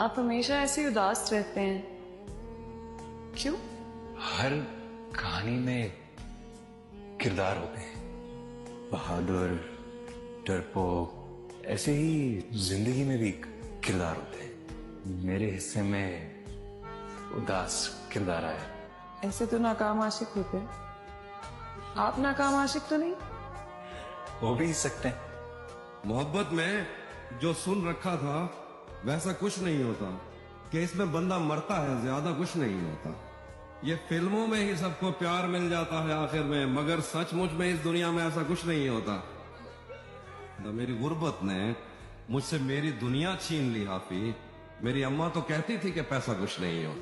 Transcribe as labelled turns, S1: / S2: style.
S1: आप हमेशा ऐसे उदास रहते हैं, क्यों?
S2: हर कहानी में किरदार होते हैं, बहादुर, डरपोक, ऐसे ही जिंदगी में भी किरदार होते हैं। मेरे हिस्से में उदास किरदार आया।
S1: ऐसे तो नाकाम आशिक होते हैं, आप नाकाम आशिक तो नहीं?
S2: हो भी सकते हैं।
S3: मोहब्बत में जो सुन रखा था वैसा कुछ नहीं होता, कि इसमें बंदा मरता है, ज्यादा कुछ नहीं होता। ये फिल्मों में ही सबको प्यार मिल जाता है आखिर में, मगर सचमुच में इस दुनिया में ऐसा कुछ नहीं होता। तो मेरी गुर्बत ने मुझसे मेरी दुनिया छीन ली हाफी। मेरी अम्मा तो कहती थी कि पैसा कुछ नहीं हो।